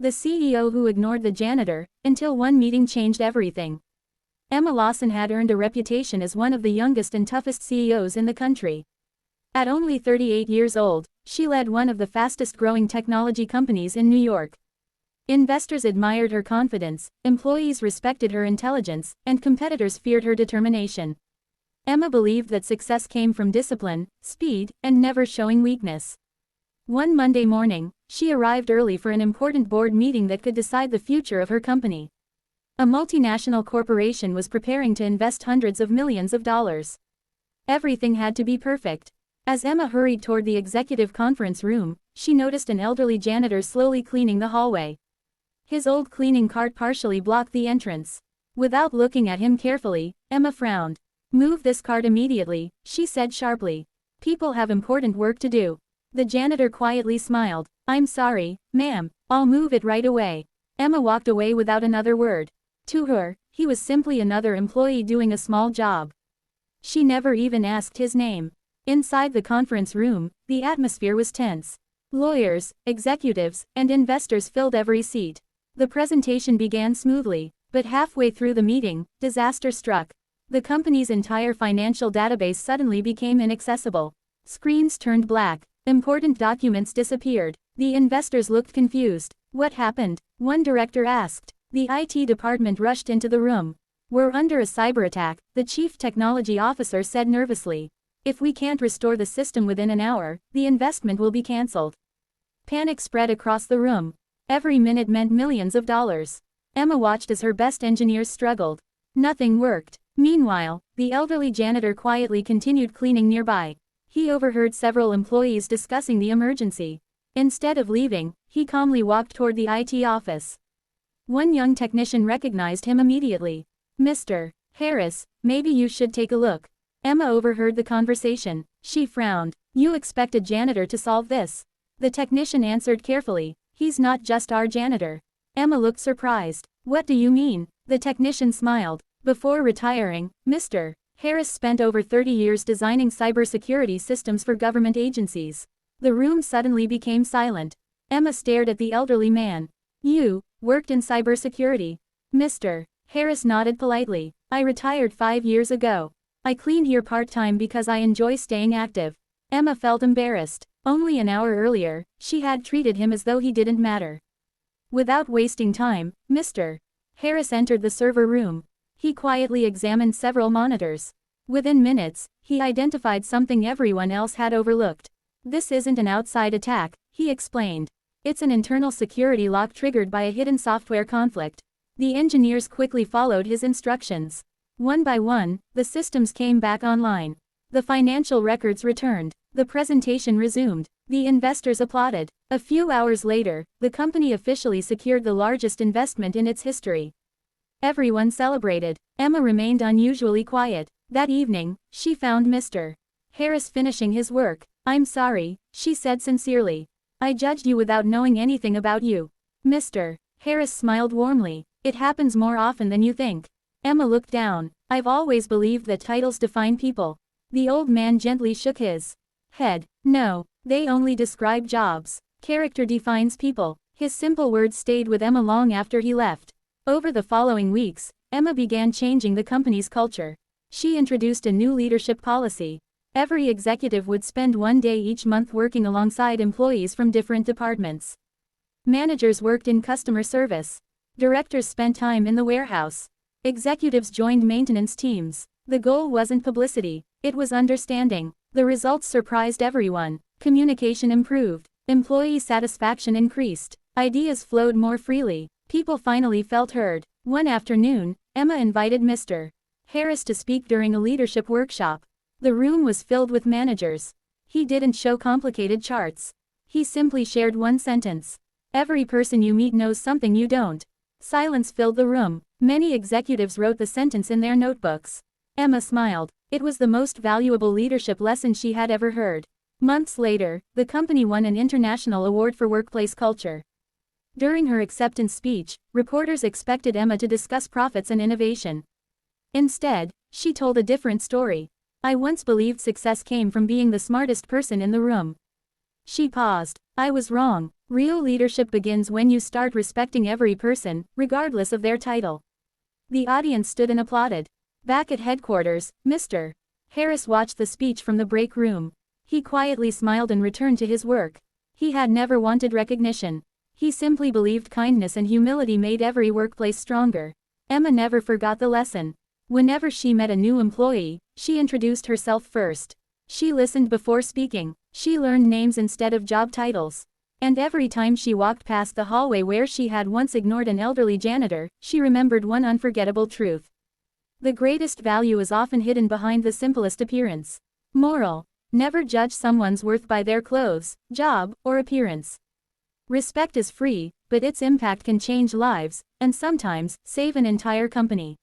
The CEO who ignored the janitor, until one meeting changed everything. Emma Lawson had earned a reputation as one of the youngest and toughest CEOs in the country. At only 38 years old, she led one of the fastest-growing technology companies in New York. Investors admired her confidence, employees respected her intelligence, and competitors feared her determination. Emma believed that success came from discipline, speed, and never showing weakness. One Monday morning, she arrived early for an important board meeting that could decide the future of her company. A multinational corporation was preparing to invest hundreds of millions of dollars. Everything had to be perfect. As Emma hurried toward the executive conference room, she noticed an elderly janitor slowly cleaning the hallway. His old cleaning cart partially blocked the entrance. Without looking at him carefully, Emma frowned. "Move this cart immediately," she said sharply. "People have important work to do." The janitor quietly smiled. "I'm sorry, ma'am, I'll move it right away." Emma walked away without another word. To her, he was simply another employee doing a small job. She never even asked his name. Inside the conference room, the atmosphere was tense. Lawyers, executives, and investors filled every seat. The presentation began smoothly, but halfway through the meeting, disaster struck. The company's entire financial database suddenly became inaccessible. Screens turned black. Important documents disappeared. The investors looked confused. "What happened?" one director asked. The IT department rushed into the room. "We're under a cyber attack," the chief technology officer said nervously. "If we can't restore the system within an hour, the investment will be cancelled." Panic spread across the room. Every minute meant millions of dollars. Emma watched as her best engineers struggled. Nothing worked. Meanwhile, the elderly janitor quietly continued cleaning nearby. He overheard several employees discussing the emergency. Instead of leaving, he calmly walked toward the IT office. One young technician recognized him immediately. "Mr. Harris, maybe you should take a look." Emma overheard the conversation. She frowned. "You expect a janitor to solve this?" The technician answered carefully. "He's not just our janitor." Emma looked surprised. "What do you mean?" The technician smiled. "Before retiring, Mr. Harris spent over 30 years designing cybersecurity systems for government agencies." The room suddenly became silent. Emma stared at the elderly man. "You worked in cybersecurity?" Mr. Harris nodded politely. "I retired 5 years ago. I clean here part-time because I enjoy staying active." Emma felt embarrassed. Only an hour earlier, she had treated him as though he didn't matter. Without wasting time, Mr. Harris entered the server room. He quietly examined several monitors. Within minutes, he identified something everyone else had overlooked. "This isn't an outside attack," he explained. "It's an internal security lock triggered by a hidden software conflict." The engineers quickly followed his instructions. One by one, the systems came back online. The financial records returned. The presentation resumed. The investors applauded. A few hours later, the company officially secured the largest investment in its history. Everyone celebrated. Emma remained unusually quiet. That evening, she found Mr. Harris finishing his work. "I'm sorry," she said sincerely. "I judged you without knowing anything about you." Mr. Harris smiled warmly. "It happens more often than you think." Emma looked down. "I've always believed that titles define people." The old man gently shook his head. "No, they only describe jobs. Character defines people." His simple words stayed with Emma long after he left. Over the following weeks, Emma began changing the company's culture. She introduced a new leadership policy. Every executive would spend one day each month working alongside employees from different departments. Managers worked in customer service. Directors spent time in the warehouse. Executives joined maintenance teams. The goal wasn't publicity, it was understanding. The results surprised everyone. Communication improved. Employee satisfaction increased. Ideas flowed more freely. People finally felt heard. One afternoon, Emma invited Mr. Harris to speak during a leadership workshop. The room was filled with managers. He didn't show complicated charts. He simply shared one sentence. "Every person you meet knows something you don't." Silence filled the room. Many executives wrote the sentence in their notebooks. Emma smiled. It was the most valuable leadership lesson she had ever heard. Months later, the company won an international award for workplace culture. During her acceptance speech, reporters expected Emma to discuss profits and innovation. Instead, she told a different story. "I once believed success came from being the smartest person in the room." She paused. "I was wrong. Real leadership begins when you start respecting every person, regardless of their title. The audience stood and applauded. Back at headquarters, Mr. Harris watched the speech from the break room. He quietly smiled and returned to his work. He had never wanted recognition. He simply believed kindness and humility made every workplace stronger. Emma never forgot the lesson. Whenever she met a new employee, she introduced herself first. She listened before speaking. She learned names instead of job titles. And every time she walked past the hallway where she had once ignored an elderly janitor, she remembered one unforgettable truth. The greatest value is often hidden behind the simplest appearance. Moral: never judge someone's worth by their clothes, job, or appearance. Respect is free, but its impact can change lives, and sometimes, save an entire company.